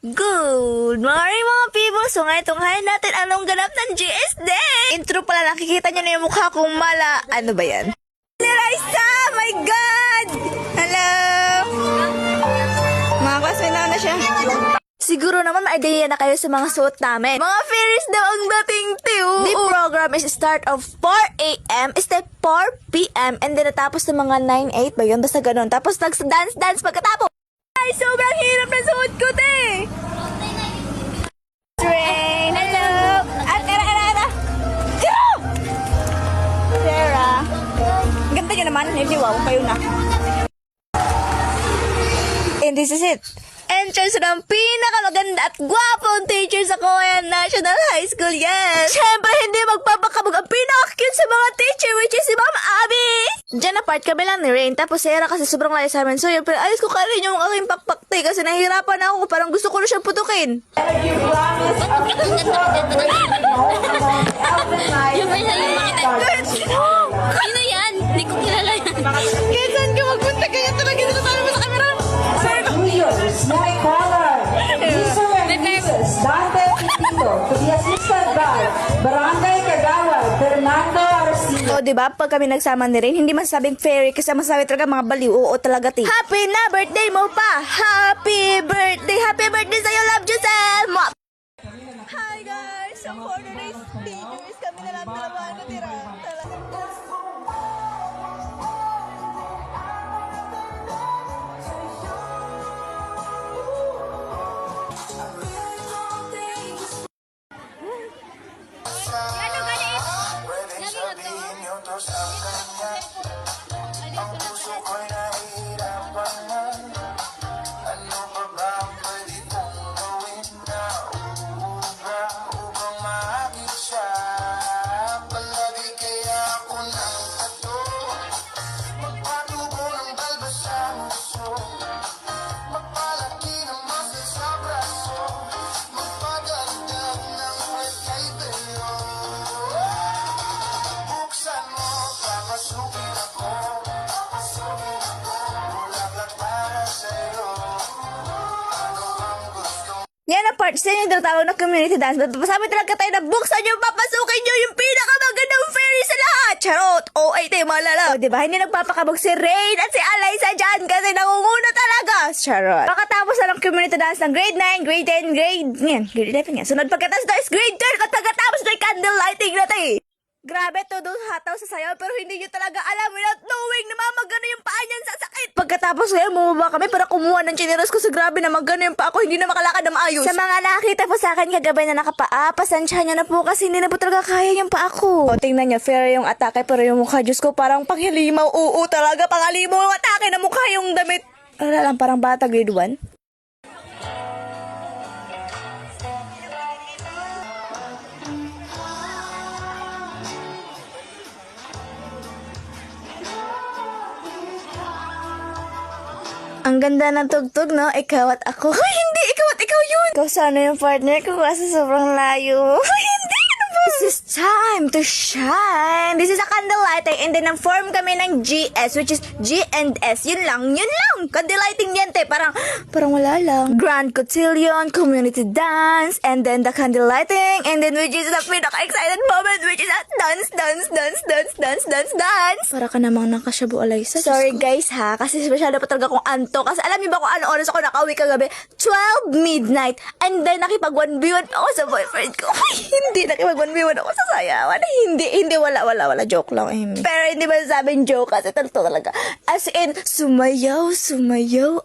Good morning mga people! So ngayon tunghayan natin anong ganap ng GS Day! Intro pala, nakikita nyo na yung mukha kong mala. Ano ba yan? Raisa! My God! Hello! Mga classmate na siya. Siguro naman may idea na kayo sa mga suot namin. Mga fairies daw ang dating tiyo. The program is start of 4 a.m. Step 4 p.m. and then natapos ng mga 9-8 ba yun? Basta ganun. Tapos nag-dance pagkatapos. Ay, sobrang hirap na suot ko, te! Train, hello! Era! Tiro! Sarah. Ganda nyo naman. Hindi, wow. Kayo na. And this is it. Entrance ng pinakamaganda at gwapong teacher sa Cagayan National High School, yes! Siyempre, hindi magpapakabog ang pinaka-cute sa mga teacher, which is si Ma'am Abby! Diyan apart kami lang ni Rain, tapos si Era kasi sobrang layo sa amin. So, yun, pero ayos ko karin yung aking pakpakte kasi nahihirapan ako, parang gusto ko na siyang putukin. Yung may sa'yo makita. Sino yan? Hindi ko kilala yan. Kaya saan ka magpunta? Kaya talaga dito tayo mo sa camera. Juniors, my caller, Mr. and Mrs. Dante Pipito, to be assisted by Barangay Kagawad, Fernando Arcillo. O, diba? Pag kami nagsama ni Rain, hindi masasabing fairy kasi masasabi talaga mga baliw. Oo, talaga, ti. Happy na birthday mo pa! Happy birthday! Happy birthday sa'yo, love Giselle! Mwah! Hi, guys! So, for today's video is kami na lang dalawa natira. Yan ang part sa inyo tinatawag na community dance. Sabi talaga tayo na buksan nyo, papasukin nyo yung pinakamagandang fairy sa lahat. Charot! O, ay tayo malala. O, diba? Hindi nagpapakabog si Rain at si Alaysa dyan kasi nangunguna talaga. Charot. Pagkatapos na ng community dance ng grade 9, grade 10, grade 11 yan. Sunod pagkatapos na is grade 10 at pagkatapos na yung candle lighting natin. Grabe, todo hataw sa sayaw pero hindi nyo talaga alam without knowing na mamagano yung paa niyan sa sakit. Pagkatapos ngayon, bumaba kami para kumuha ng chineros ko sa grabe na magano yung paa ko, hindi na makalakad na maayos. Sa mga nakita po sa akin kagabay na nakapaa, pasensya nyo na po kasi hindi na po talaga kaya yung paa ko. O, tingnan nyo, fair yung atake pero yung mukha, Diyos ko, parang panghilimaw, oo talaga, panghalimaw yung atake na mukha yung damit. Wala lang, parang bata grade 1. Ang ganda ng tugtog, no? Ikaw at ako. Ay, hindi! Ikaw at ikaw yun! Ikaw sana yung partner ko kasi sobrang layo. Ay, hindi! Ano ba? This is time to shine! This is a candle lighting and then form kami ng GS which is G and S. Yun lang! Candle lighting yan, te. Parang wala lang. Grand Cotillion, community dance, and then the candle lighting, and then which is the pinaka-excited moment which is a dance. Para ka namang nakasyabu, Alaysa. Sorry guys ha, kasi masyado pa talaga akong anto. Kasi alam niyo ba kung ano oras ako nakauwi kagabi? 12 midnight. And then nakipag-1v1 ako sa boyfriend ko. Hindi, nakipag-1v1 ako sa sayawan. Hindi, wala. Joke lang. Pero hindi ba sabing joke kasi totoo talaga. As in, sumayaw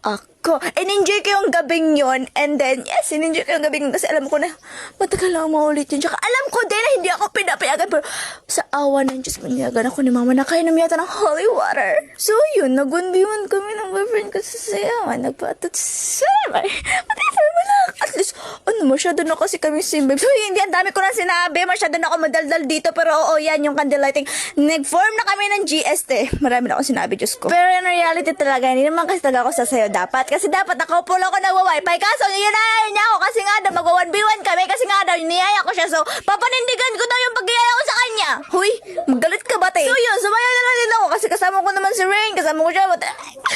ako. In-enjoy ko yung gabing yon. And then, yes, in-enjoy ko yung gabing kasi alam ko na matagal lang maulit yun. Tsaka alam ko din na hindi ako pinapayagan. Pero sa awa ng Diyos, manyagan ako ni mama na kainom yata ng holy water. So yun, nag-1v1 kami ng boyfriend ko sa sayawan. Nagpatot sa whatever, wala. At least, masyado na kasi kami sim babe. So hindi, ang dami ko na sinabi. Masyado na ako madaldal dito. Pero oo, yan yung candle lighting. Nag-form na kami ng GST. Marami na akong sinabi, Diyos ko. Pero in reality talaga, hindi naman kasi talaga ako sasayaw dapat. Kasi dapat nakaupo lang ako nagwa-wifi. Kaso niyayaya niya ako kasi nga daw mag-1v1 kami. Kasi nga daw niyaya ko siya. So papanindigan ko daw yung pag-iyaya ko sa kanya. niya. Huy, magalit ka ba, te? So yun, sumayaw na lang din ako kasi kasama ko naman si Rain, kasama ko siya.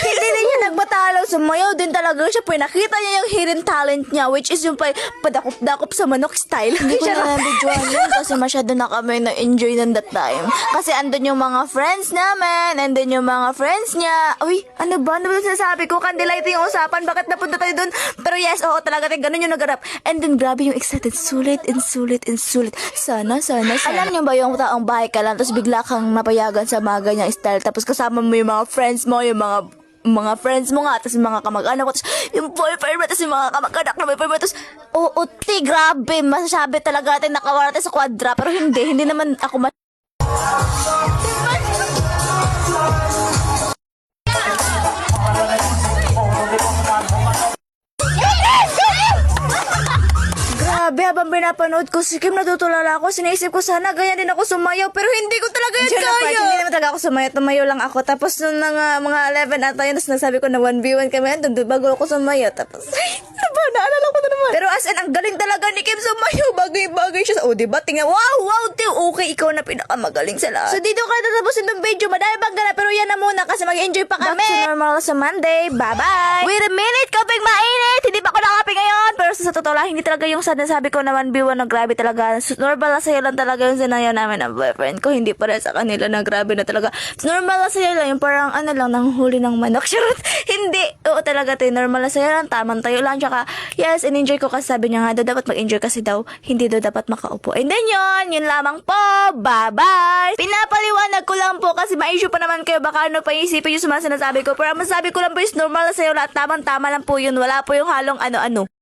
Hindi din niya nagbatalaw, sumayaw din talaga siya. Pinakita niya yung hidden talent niya, which is yung padakop-dakop sa manok style. Hindi ko na nabidyoan yun kasi masyado na kami na-enjoy ng that time. Kasi andun yung mga friends namin, and then yung mga friends niya. Uy, ano ba? Ano ba sinasabi ko? Candlelight yung usapan. Bakit napunta tayo dun? Pero yes, oo talaga, ganun yung nagarap. And then grabe yung excited. Sulit and sulit and sulit. Sana. Alam niyo ba yung taong bahay ka lang, tapos bigla kang napayagan sa mga ganyang style, tapos kasama mo yung mga friends mo, yung mga friends mo nga, tapos yung mga kamag-anak mo, tapos yung boyfriend mo, tapos yung mga kamag-anak na boyfriend mo, tapos, grabe, masasabi talaga natin nakawala tayo sa kwadra, pero hindi naman ako Grabe, habang pinapanood ko si Kim, natutulala ako. Sinaisip ko sana ganyan din ako sumayaw, pero hindi ko talaga yan kaya. Hindi naman talaga ako sumayaw. Tumayo lang ako. Tapos nung mga 11 ata yun, tapos nasabi ko na 1v1 kami. Doon bago ako sumayaw. Tapos, diba, naalala ko na naman. Pero as in, ang galing talaga ni Kim sumayaw. Bagay-bagay siya. Diba? Tingnan, wow, Teo. Okay, ikaw na pinakamagaling sa lahat. So, dito ka tatapusin ng video. Madami pang ganap, pero yan na muna kasi mag-enjoy pa kami. Back to normal sa Monday. Bye-bye. Wait a minute, kapag mainit. Hindi pa ako nakapi ngayon. Pero sa totoo lang, hindi talaga yung sad na sabi ko na 1v1 na grabe talaga. Normal na sa'yo lang talaga yung sinayaw namin ng boyfriend ko. Hindi pa rin sa kanila na grabe na talaga. Normal na sa'yo lang. Yung parang ano lang, nanghuli ng manok. Charot. Hindi. Oo talaga tayo. Normal na sa'yo lang. Tamang tayo lang. Tsaka, yes, in-enjoy ko kasi sabi niya nga daw dapat mag-enjoy kasi daw. Hindi daw dapat makaupo. And then yun lamang po. Bye-bye. Pinapaliwanag ko lang po kasi ma-issue pa naman kayo. Baka ano pa isipin yung sinasabi ko. Pero ang masabi ko lang po is normal na sa'yo lahat. Tamang-tama lang po yun. Wala po yung halong ano-ano.